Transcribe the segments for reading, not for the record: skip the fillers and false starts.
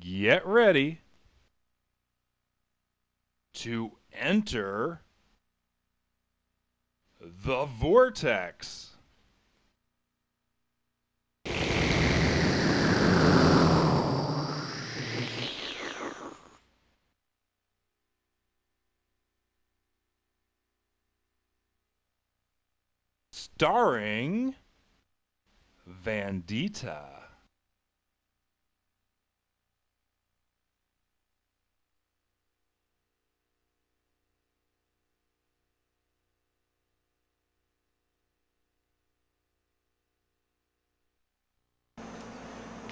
get ready to enter the vortex. Starring Vandita.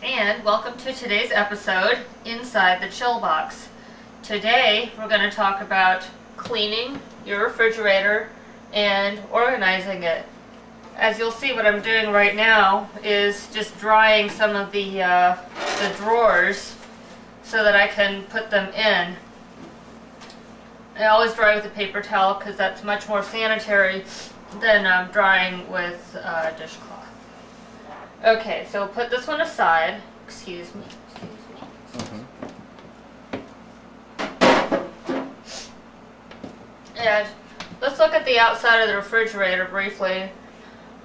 And welcome to today's episode, Inside the Chill Box. Today we're going to talk about cleaning your refrigerator and organizing it. As you'll see, what I'm doing right now is just drying some of the drawers so that I can put them in. I always dry with a paper towel because that's much more sanitary than drying with a dishcloth. Okay, so put this one aside. Excuse me. And let's look at the outside of the refrigerator briefly.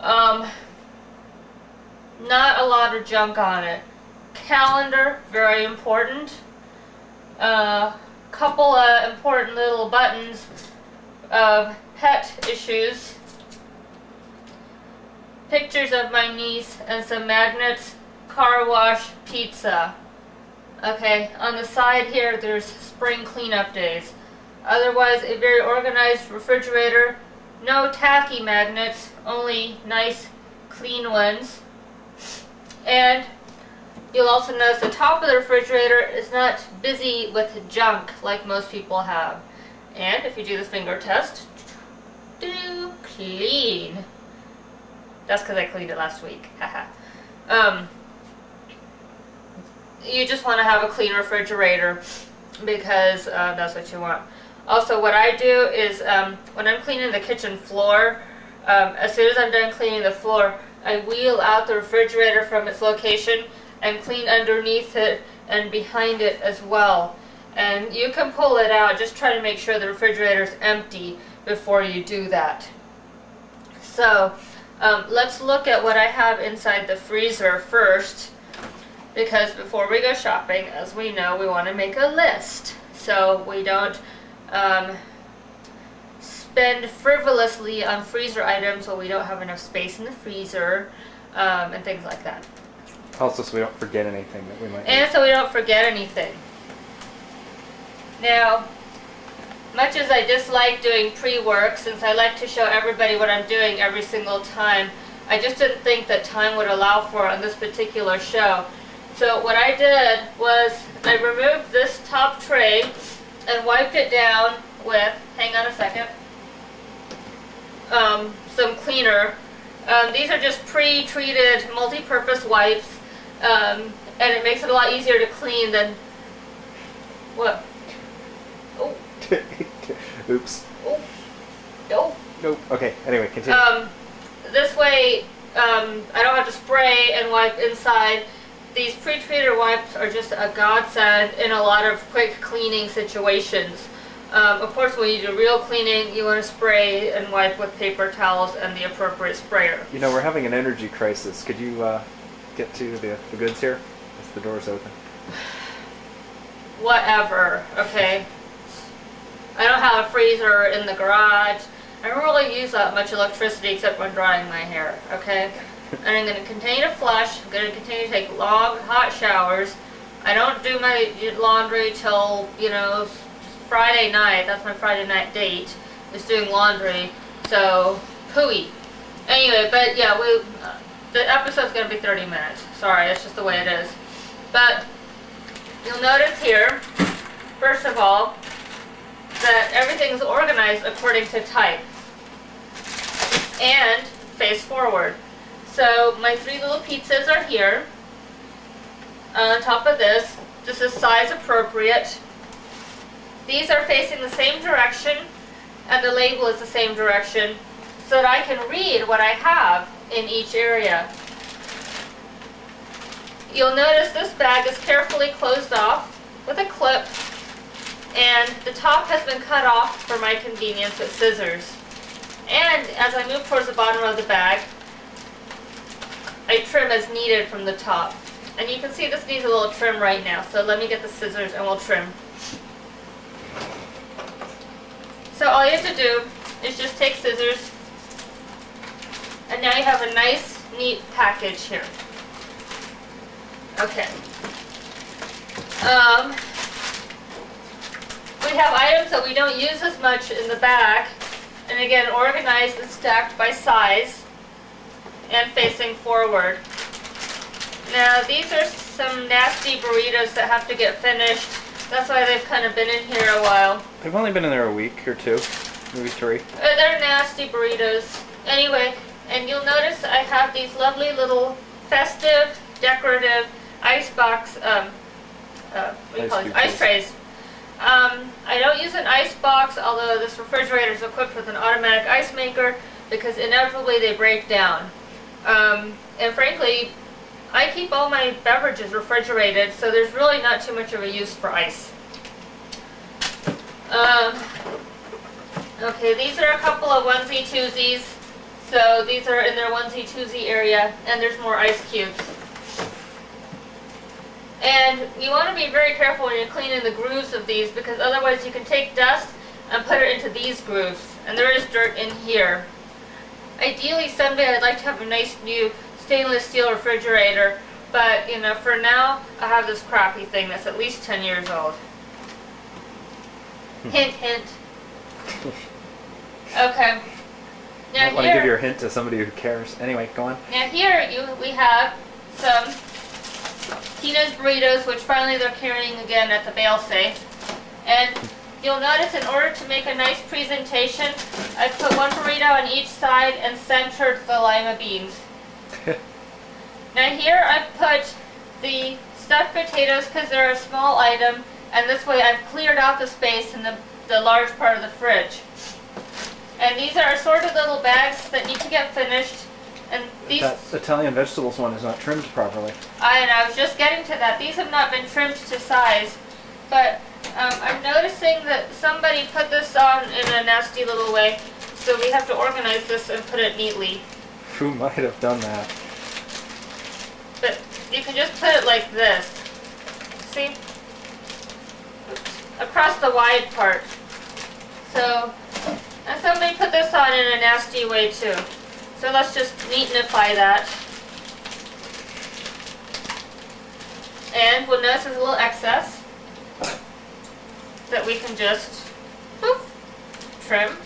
Not a lot of junk on it. Calendar, very important. Couple of important little buttons. Pet issues. Pictures of my niece and some magnets. Car wash, pizza. Okay, on the side here there's spring cleanup days. Otherwise a very organized refrigerator. No tacky magnets, only nice clean ones. And you'll also notice the top of the refrigerator is not busy with junk like most people have. And if you do the finger test, clean. That's because I cleaned it last week. You just want to have a clean refrigerator because that's what you want. Also, what I do is when I'm cleaning the kitchen floor, as soon as I'm done cleaning the floor, I wheel out the refrigerator from its location and clean underneath it and behind it as well. And you can pull it out. Just try to make sure the refrigerator is empty before you do that. So let's look at what I have inside the freezer first, because before we go shopping, as we know, we want to make a list so we don't spend frivolously on freezer items when we don't have enough space in the freezer and things like that. Also, so we don't forget anything that we might need. And so we don't forget anything. Now, much as I dislike doing pre-work, since I like to show everybody what I'm doing every single time, I just didn't think that time would allow for it on this particular show. So what I did was I removed this top tray and wiped it down with, hang on a second, some cleaner. These are just pre-treated multi-purpose wipes, and it makes it a lot easier to clean than, what? Oh. Oops. Oh. No. Nope. Okay, anyway, continue. This way, I don't have to spray and wipe inside. These pre-treated wipes are just a godsend in a lot of quick cleaning situations. Of course, when you do real cleaning, you want to spray and wipe with paper towels and the appropriate sprayer. You know, we're having an energy crisis. Could you get to the goods here? As the door's open. Whatever, okay? I don't have a freezer in the garage. I don't really use that much electricity except when drying my hair, okay? And I'm going to continue to flush. I'm going to continue to take long, hot showers. I don't do my laundry till, you know, Friday night. That's my Friday night date, is doing laundry. So, hooey. Anyway, but yeah, the episode's going to be 30 minutes. Sorry, that's just the way it is. But you'll notice here, first of all, that everything is organized according to type and face forward. So my 3 little pizzas are here. On top of this is size appropriate. These are facing the same direction and the label is the same direction so that I can read what I have in each area. you'll notice this bag is carefully closed off with a clip, and the top has been cut off for my convenience with scissors. And as I move towards the bottom of the bag, I trim as needed from the top. And you can see this needs a little trim right now, so let me get the scissors and we'll trim. So all you have to do is just take scissors, and now you have a nice, neat package here. Okay. We have items that we don't use as much in the back, and again, organized and stacked by size and facing forward. Now, these are some nasty burritos that have to get finished. That's why they've kind of been in here a while. They've only been in there a week or two, maybe 3. They're nasty burritos. Anyway, and you'll notice I have these lovely little festive, decorative icebox, ice trays. I don't use an ice box, although this refrigerator is equipped with an automatic ice maker, because inevitably they break down. And frankly, I keep all my beverages refrigerated, so there's really not too much of a use for ice. Okay, these are a couple of onesie-twosies. So these are in their onesie-twosie area, and there's more ice cubes. And you want to be very careful when you're cleaning the grooves of these, because otherwise you can take dust and put it into these grooves. And there is dirt in here. Ideally, someday I'd like to have a nice new stainless steel refrigerator, but you know, for now I have this crappy thing that's at least 10 years old. Hint, hint. Okay. Now I want to give your hint to somebody who cares. Anyway, go on. Now here we have some Tina's burritos, which finally they're carrying again at the bail safe. And you'll notice, in order to make a nice presentation, I put one burrito on each side and centered the lima beans. Now here I've put the stuffed potatoes because they're a small item, and this way I've cleared out the space in the large part of the fridge. And these are assorted little bags that need to get finished. And these, that Italian vegetables one is not trimmed properly. And I was just getting to that. These have not been trimmed to size, but I'm noticing that somebody put this on in a nasty little way, so we have to organize this and put it neatly. Who might have done that? But you can just put it like this. See? Oops. Across the wide part. So, and somebody put this on in a nasty way too. So let's just neatify that. And we'll notice there's a little excess that we can just poof, trim.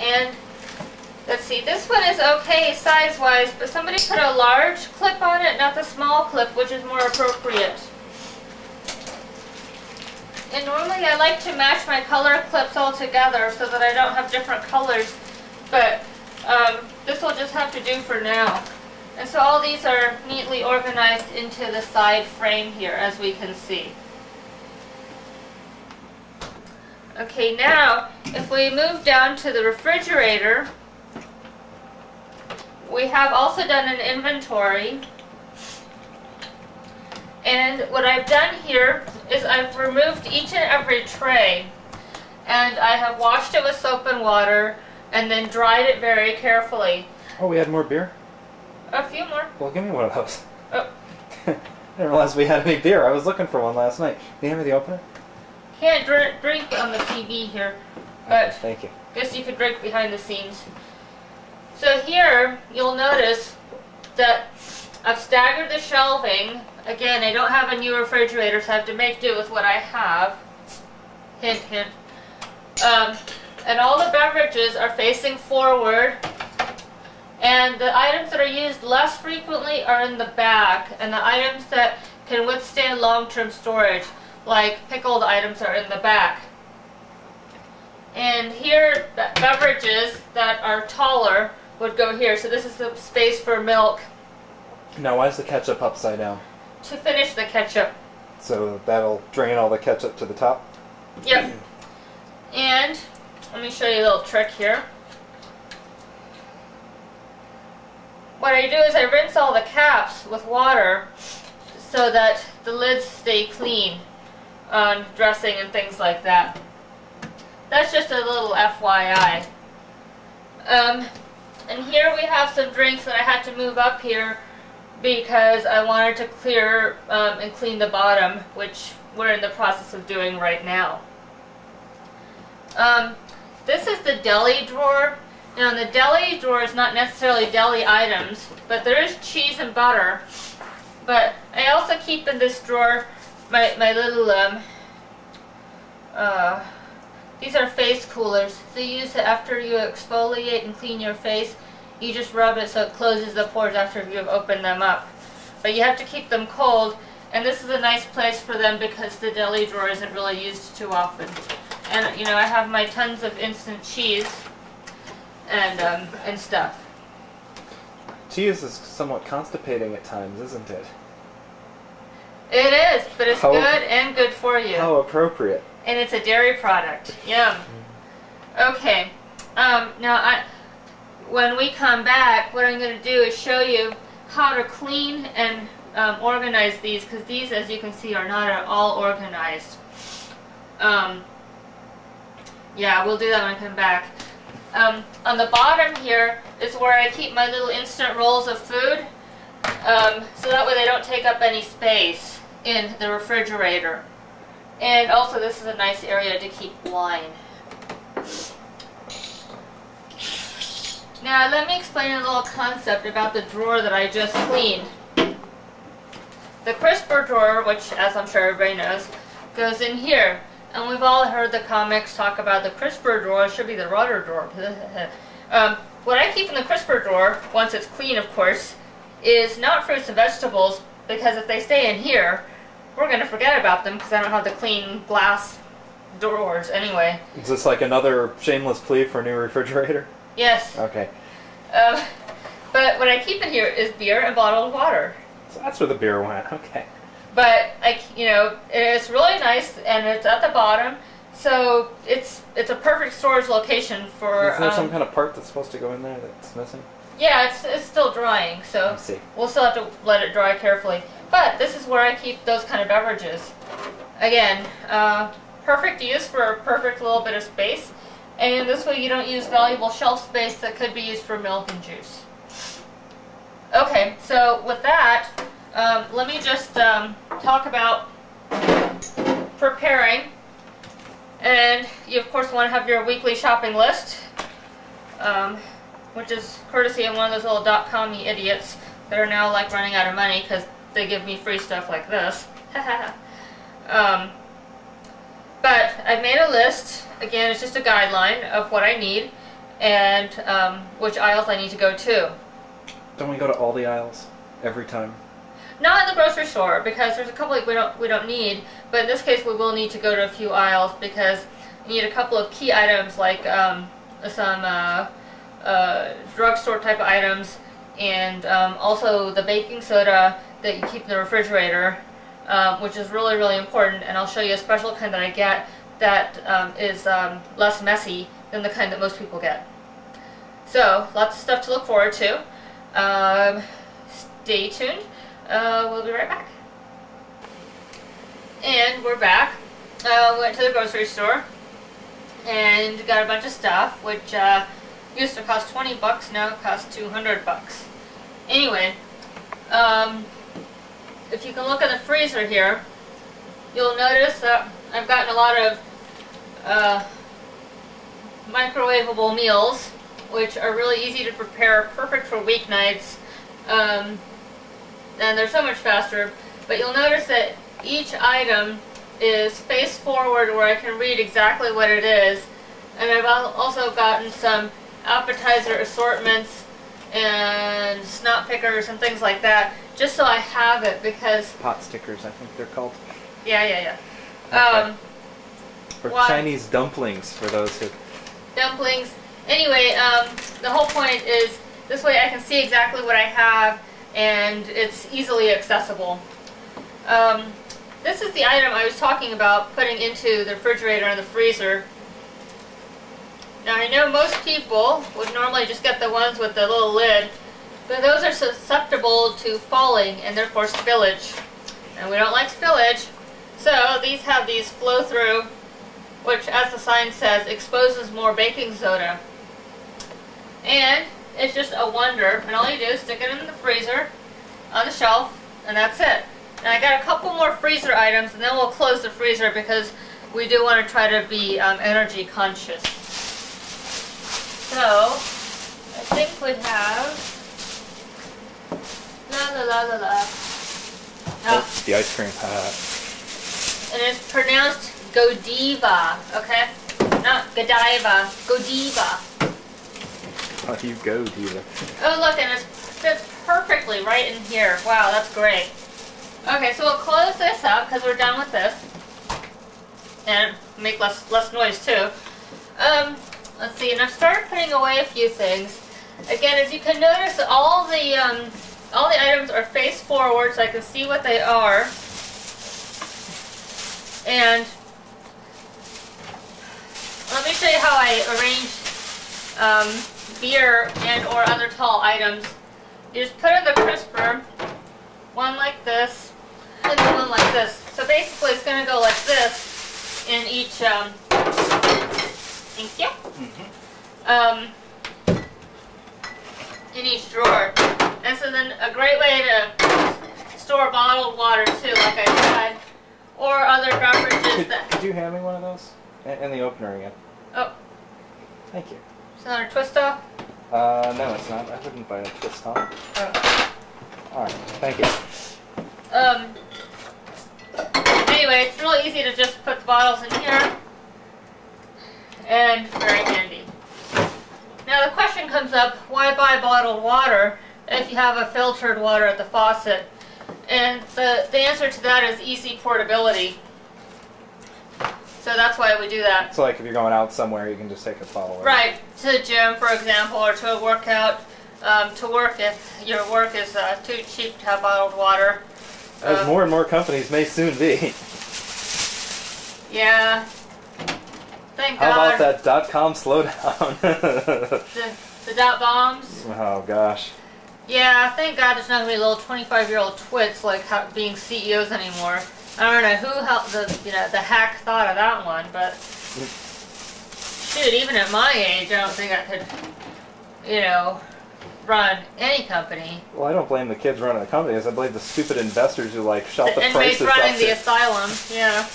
And let's see, this one is okay size-wise, but somebody put a large clip on it, not the small clip, which is more appropriate. And normally I like to match my color clips all together so that I don't have different colors, but this will just have to do for now. And so all these are neatly organized into the side frame here, as we can see. Okay, now if we move down to the refrigerator, we have also done an inventory. And what I've done here is I've removed each and every tray, and I have washed it with soap and water and then dried it very carefully. Oh, we had more beer? A few more. Well, give me one of those. Oh. I didn't realize we had any beer. I was looking for one last night. Do you have me the opener? Can't drink on the TV here, but Okay, thank you. guess you could drink behind the scenes. So here, you'll notice that I've staggered the shelving. Again, I don't have a new refrigerator, so I have to make do with what I have. Hint, hint. And all the beverages are facing forward. And the items that are used less frequently are in the back. And the items that can withstand long-term storage, like pickled items, are in the back. And here, the beverages that are taller would go here. So this is the space for milk. Now, why is the ketchup upside down? To finish the ketchup. So that'll drain all the ketchup to the top? Yep. And let me show you a little trick here. what I do is I rinse all the caps with water so that the lids stay clean on dressing and things like that. That's just a little FYI. And here we have some drinks that I had to move up here because I wanted to clear and clean the bottom, which we're in the process of doing right now. This is the deli drawer. Now, the deli drawer is not necessarily deli items, but there is cheese and butter. But I also keep in this drawer my little, these are face coolers. So you use it after you exfoliate and clean your face. You just rub it so it closes the pores after you've opened them up. But you have to keep them cold, and this is a nice place for them because the deli drawer isn't really used too often. And, you know, I have my tons of instant cheese and stuff. Cheese is somewhat constipating at times, isn't it? It is, but it's good and good for you. How appropriate. And it's a dairy product. Yum. Okay. Now, when we come back, what I'm going to do is show you how to clean and organize these, because these, as you can see, are not at all organized. Yeah, we'll do that when I come back. On the bottom here is where I keep my little instant rolls of food, so that way they don't take up any space in the refrigerator. And also, this is a nice area to keep wine. Now, let me explain a little concept about the drawer that I just cleaned. The crisper drawer, which, as I'm sure everybody knows, goes in here. And we've all heard the comics talk about the crisper drawer should be the rudder drawer. What I keep in the crisper drawer, once it's clean of course, is not fruits and vegetables, because if they stay in here, we're going to forget about them because I don't have the clean glass drawers anyway. Is this like another shameless plea for a new refrigerator? Yes. Okay. But what I keep in here is beer and bottled water. So that's where the beer went. Okay. But it's really nice, and it's at the bottom, so it's a perfect storage location for. Is there some kind of part that's supposed to go in there that's missing? Yeah, it's still drying, so I see. We'll still have to let it dry carefully. But this is where I keep those kind of beverages. Again, perfect use for a perfect little bit of space, and this way you don't use valuable shelf space that could be used for milk and juice. Okay, so with that. Let me just talk about preparing. And you, of course, want to have your weekly shopping list, which is courtesy of one of those little .com-y idiots that are now like running out of money because they give me free stuff like this. But I've made a list. Again, it's just a guideline of what I need and which aisles I need to go to. Don't we go to all the aisles every time? Not in the grocery store, because there's a couple we don't need, but in this case we will need to go to a few aisles because you need a couple of key items like some drugstore type of items, and also the baking soda that you keep in the refrigerator, which is really, really important, and I'll show you a special kind that I get that is less messy than the kind that most people get. So, lots of stuff to look forward to. Stay tuned. We'll be right back. And we're back. We went to the grocery store and got a bunch of stuff, which used to cost 20 bucks, now it costs 200 bucks. Anyway, if you can look at the freezer here, you'll notice that I've gotten a lot of microwavable meals, which are really easy to prepare, perfect for weeknights. And they're so much faster, but you'll notice that each item is face forward where I can read exactly what it is, and I've also gotten some appetizer assortments and snot pickers and things like that, just so I have it, because... Pot stickers, I think they're called. Yeah. Okay. Or Chinese dumplings, for those who... Dumplings. Anyway, the whole point is, this way I can see exactly what I have, and it's easily accessible. This is the item I was talking about putting into the refrigerator and the freezer. Now I know most people would normally just get the ones with the little lid, But those are susceptible to falling and therefore spillage. And we don't like spillage. So these have these flow through, which as the sign says, exposes more baking soda. And it's just a wonder. And all you do is stick it in the freezer on the shelf, and that's it. And I got a couple more freezer items, and then we'll close the freezer because we do want to try to be energy conscious. So, I think we have... Oh, the ice cream hat. And it's pronounced Godiva, okay? Not Godiva, Godiva. Oh, you go, Diva. Oh, look, and it fits perfectly right in here. Wow, that's great. Okay, so we'll close this up because we're done with this. And make less noise, too. Let's see, and I've started putting away a few things. Again, as you can notice, all the items are face forward, so I can see what they are. And let me show you how I arrange beer and or other tall items. You just put in the crisper, one like this, and then one like this. So basically it's going to go like this in each, thank you, in each drawer. And so then a great way to store bottled water too, like I said, or other beverages Could you hand me one of those? And the opener again. Oh. Thank you. Is that a twist off? No, it's not. I wouldn't buy a twist off. Oh. Alright, thank you. Anyway, it's really easy to just put the bottles in here. And very handy. Now the question comes up, why buy bottled water if you have a filtered water at the faucet? And the answer to that is easy portability. So that's why we do that. So like if you're going out somewhere, you can just take a bottle. Right, to the gym, for example, or to a workout, to work if your work is too cheap to have bottled water. As more and more companies may soon be. Yeah. Thank How God. about that .com slowdown? The dot bombs? Oh gosh. Yeah, thank God there's not going to be little 25-year-old twits like being CEOs anymore. I don't know who helped the hack thought of that one, but shoot, even at my age, I don't think I could, run any company. Well, I don't blame the kids running the companies. I blame the stupid investors who shout the inmates prices up. running the asylum, yeah.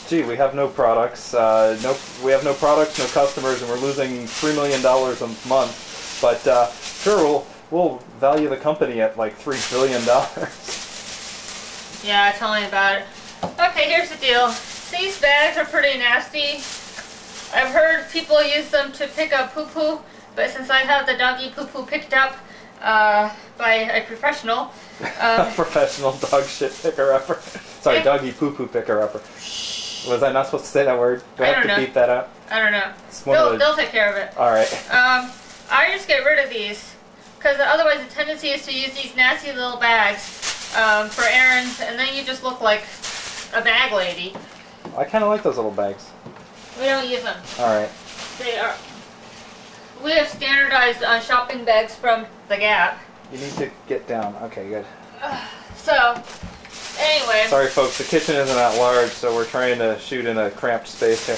Gee, we have no products. We have no products, no customers, and we're losing $3 million a month. But sure, we'll value the company at like $3 billion. Yeah, tell me about it. Okay, here's the deal. These bags are pretty nasty. I've heard people use them to pick up poo-poo, but since I have the doggy poo-poo picked up by a professional... professional dog shit picker-upper. Sorry, doggy poo-poo picker-upper. Was I not supposed to say that word? Do I have to beep that out? I don't know. They'll take care of it. Alright. I just get rid of these, because otherwise the tendency is to use these nasty little bags for errands, and then you just look like a bag lady. I kind of like those little bags. We don't use them. Alright. We have standardized shopping bags from the Gap. You need to get down. Okay, good. So, anyway. Sorry folks, the kitchen isn't that large, so we're trying to shoot in a cramped space here.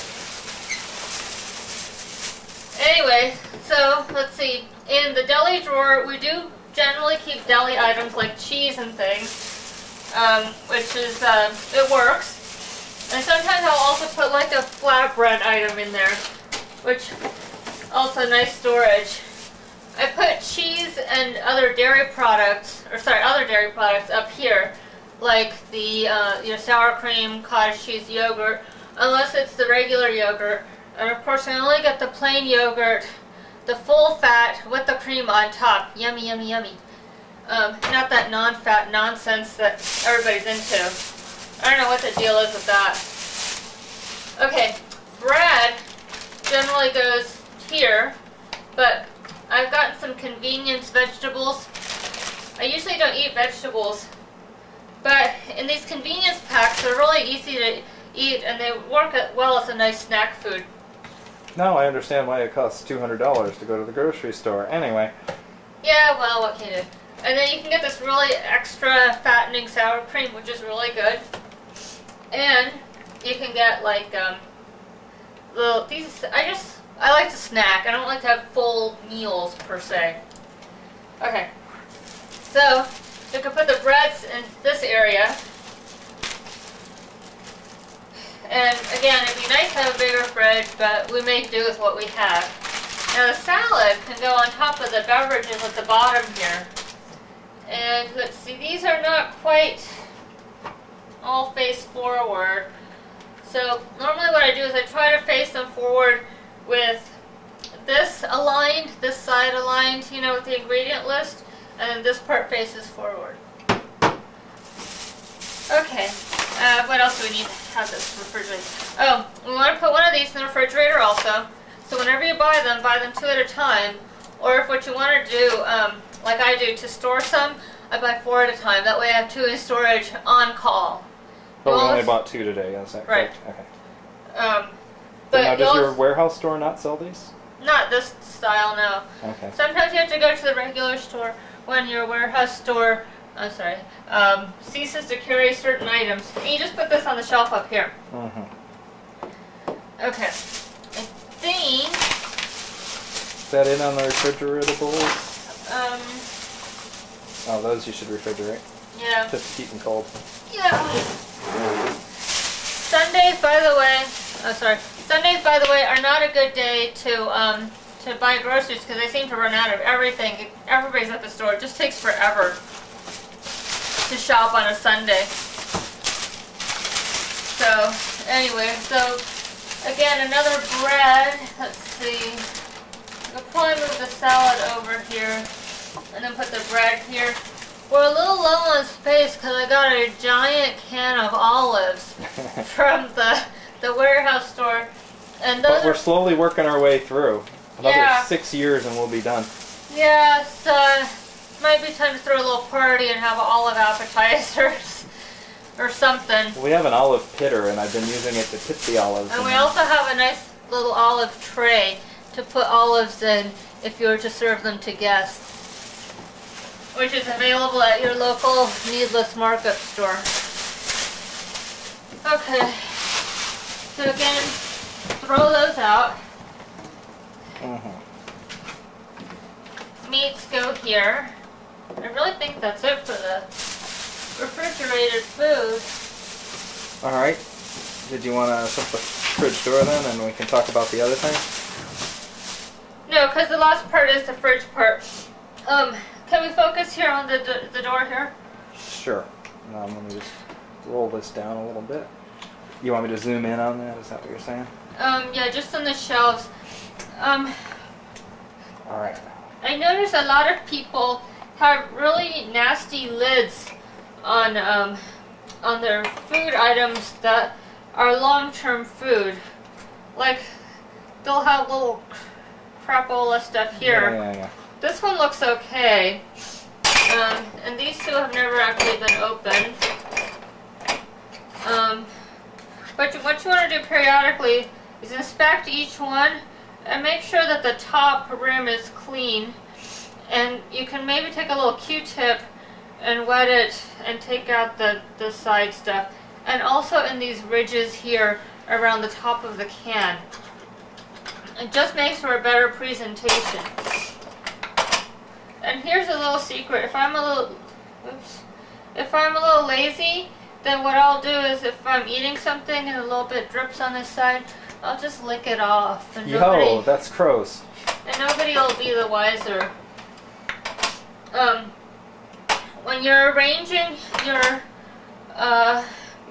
Anyway, so let's see. In the deli drawer, we do generally keep deli items like cheese and things, which is, it works. And sometimes I'll also put like a flatbread item in there, which also nice storage. I put cheese and other dairy products, up here, like the sour cream, cottage cheese yogurt, unless it's the regular yogurt. And of course I only get the plain yogurt, the full fat with the cream on top. Yummy, yummy, yummy. Not that non-fat nonsense that everybody's into. I don't know what the deal is with that. Okay, bread generally goes here, but I've gotten some convenience vegetables. I usually don't eat vegetables, but in these convenience packs, they're really easy to eat, and they work well as a nice snack food. Now I understand why it costs $200 to go to the grocery store. Anyway. Yeah, well, what can you do? And then you can get this really extra fattening sour cream, which is really good. And you can get like these. I like to snack. I don't like to have full meals per se. Okay, so you can put the breads in this area. And again, it'd be nice to have a bigger fridge, but we make do with what we have. Now the salad can go on top of the beverages at the bottom here. And let's see, these are not quite all face forward. So normally what I do is I try to face them forward with this aligned, this side aligned, you know, with the ingredient list, and then this part faces forward. Okay, what else do we need to have this refrigerator? Oh, we want to put one of these in the refrigerator also. So whenever you buy them 2 at a time. Or if what you want to do, like I do, to store some, I buy 4 at a time. That way I have 2 in storage on call. But we only bought 2 today, is that correct? Right. Okay. But now, does your warehouse store not sell these? Not this style, no. Okay. Sometimes you have to go to the regular store when your warehouse store, ceases to carry certain items. And you just put this on the shelf up here. Okay. I think... Is that in on the refrigeratables? Oh, those you should refrigerate. Yeah. Just to keep them cold. Yeah. Sundays, by the way, are not a good day to buy groceries because they seem to run out of everything. Everybody's at the store. It just takes forever to shop on a Sunday. So, anyway, so again, another bread. Let's see. I'll probably move the salad over here and then put the bread here. We're a little low on space because I got a giant can of olives from the warehouse store. And those but we're slowly working our way through. Another Yeah. 6 years and we'll be done. Yeah, so might be time to throw a little party and have olive appetizers or something. We have an olive pitter and I've been using it to pit the olives. And we also have a nice little olive tray to put olives in if you were to serve them to guests, which is available at your local needless markup store. Okay, so again, throw those out. Meats go here. I really think that's it for the refrigerated food. Alright. Did you want to shut the fridge door then and we can talk about the other thing? No, because the last part is the fridge part. Can we focus here on the door here? Sure. Let me just roll this down a little bit. You want me to zoom in on that? Is that what you're saying? Yeah, just on the shelves. Alright. I notice a lot of people have really nasty lids on their food items that are long-term food. Like, they'll have little crapola stuff here. Yeah. This one looks okay. And these two have never actually been opened. But what you want to do periodically is inspect each one and make sure that the top rim is clean. And you can maybe take a little Q-tip and wet it and take out the side stuff. And also in these ridges here around the top of the can. It just makes for a better presentation. And here's a little secret. If I'm a little lazy, then what I'll do is if I'm eating something and a little bit drips on this side, I'll just lick it off. And Yo, that's gross. And nobody will be the wiser. When you're arranging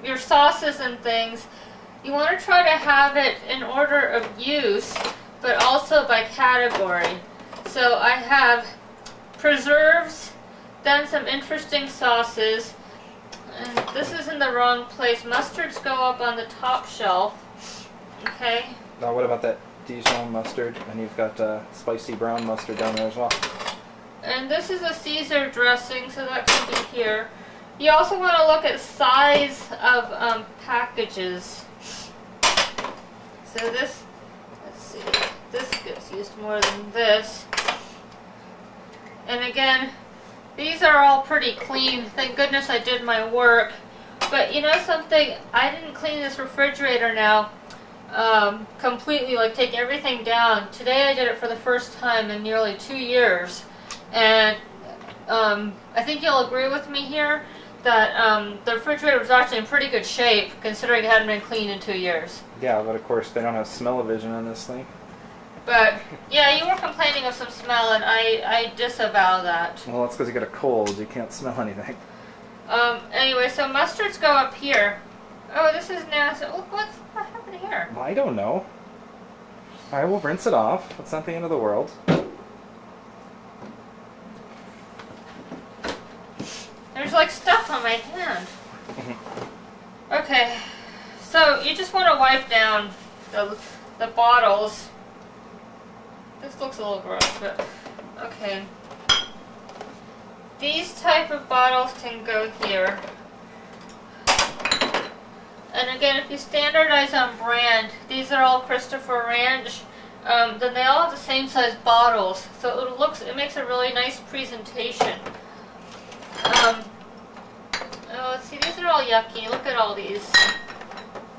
your sauces and things, you want to try to have it in order of use, but also by category. So I have preserves, then some interesting sauces, and this is in the wrong place. Mustards go up on the top shelf. Okay. Now what about that Dijon mustard? And you've got spicy brown mustard down there as well. And this is a Caesar dressing, so that can be here. You also want to look at size of packages. So this, let's see, this gets used more than this. And again, these are all pretty clean. Thank goodness I did my work. But you know something? I didn't clean this refrigerator now completely, like take everything down. Today I did it for the first time in nearly 2 years. And I think you'll agree with me here that the refrigerator was actually in pretty good shape considering it hadn't been cleaned in 2 years. Yeah, but of course they don't have smell-o-vision on this thing. But yeah, you were complaining of some smell, and I disavow that. Well, that's because you got a cold. You can't smell anything. Anyway, so mustards go up here. Oh, this is nasty. Look, what happened here? Well, I don't know. Alright, we'll rinse it off. It's not the end of the world. There's like stuff on my hand. Okay, so you just want to wipe down the bottles. This looks a little gross, but okay. These type of bottles can go here. And again, if you standardize on brand, these are all Christopher Ranch, then they all have the same size bottles. So it makes a really nice presentation. Oh, let's see, these are all yucky. Look at all these.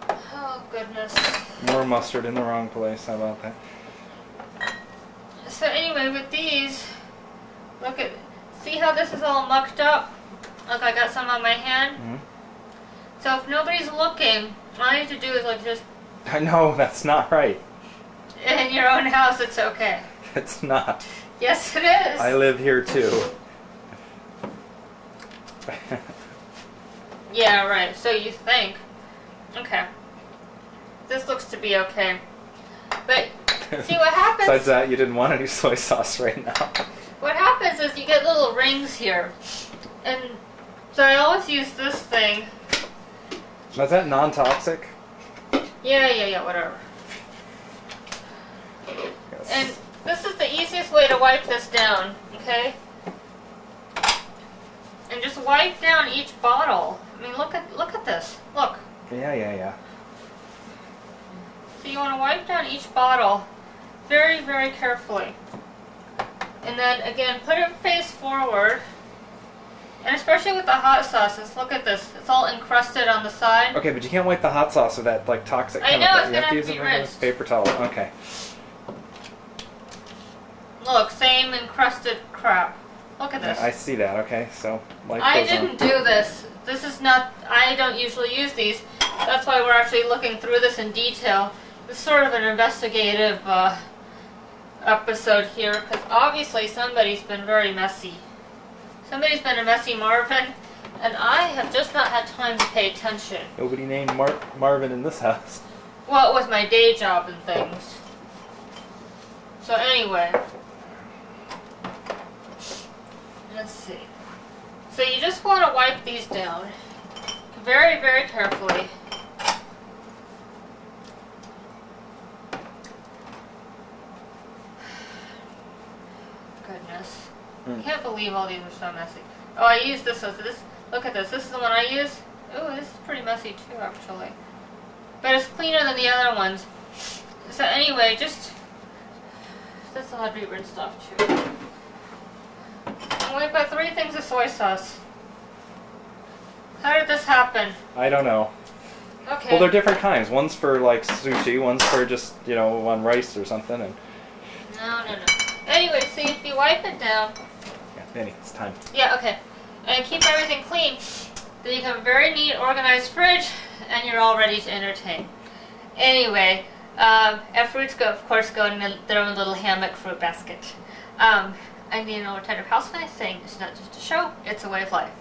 Oh, goodness. More mustard in the wrong place. How about that? So anyway, with these, see how this is all mucked up? Look, I got some on my hand. Mm-hmm. So if nobody's looking, all you have to do is like just... No, that's not right. In your own house, it's okay. It's not. Yes, it is. I live here too. Yeah, right. So you think. Okay. This looks to be okay. But see what happens... Besides that, you didn't want any soy sauce right now. What happens is you get little rings here. And so I always use this thing. Was that non-toxic? Yeah, whatever. Yes. And this is the easiest way to wipe this down, okay? And just wipe down each bottle. I mean, look at this. Look. Yeah. So you want to wipe down each bottle very, very carefully. And then again, put it face forward. And especially with the hot sauces, look at this. It's all encrusted on the side. Okay, but you can't wipe the hot sauce with that like toxic I chemical. know, it's You gonna have to have use to a be regular rinsed. paper towel. Okay. Look, same encrusted crap. Look at this. I see that. Okay, so life I goes on. didn't do this. This is not, I don't usually use these. That's why we're actually looking through this in detail. It's sort of an investigative episode here, because obviously somebody's been very messy. Somebody's been a messy Marvin, and I have just not had time to pay attention. Nobody named Marvin in this house. Well, with my day job and things. So anyway. Let's see. So you just want to wipe these down very, very carefully. Goodness. I can't believe all these are so messy. Oh, I used this. Look at this. This is the one I use. Oh, this is pretty messy too, actually. But it's cleaner than the other ones. So anyway, this will have to be rinsed off too. And we've got 3 things of soy sauce. How did this happen? I don't know. Okay. Well, they're different kinds. One's for like sushi, one's for just, on rice or something. And No. Anyway, see, if you wipe it down... yeah, Benny, it's time. Yeah, okay. And keep everything clean, then you have a very neat, organized fridge, and you're all ready to entertain. Anyway, and fruits, of course, go in their own little hammock fruit basket. I'm the Anal Retentive Housewife saying it's not just a show, it's a way of life.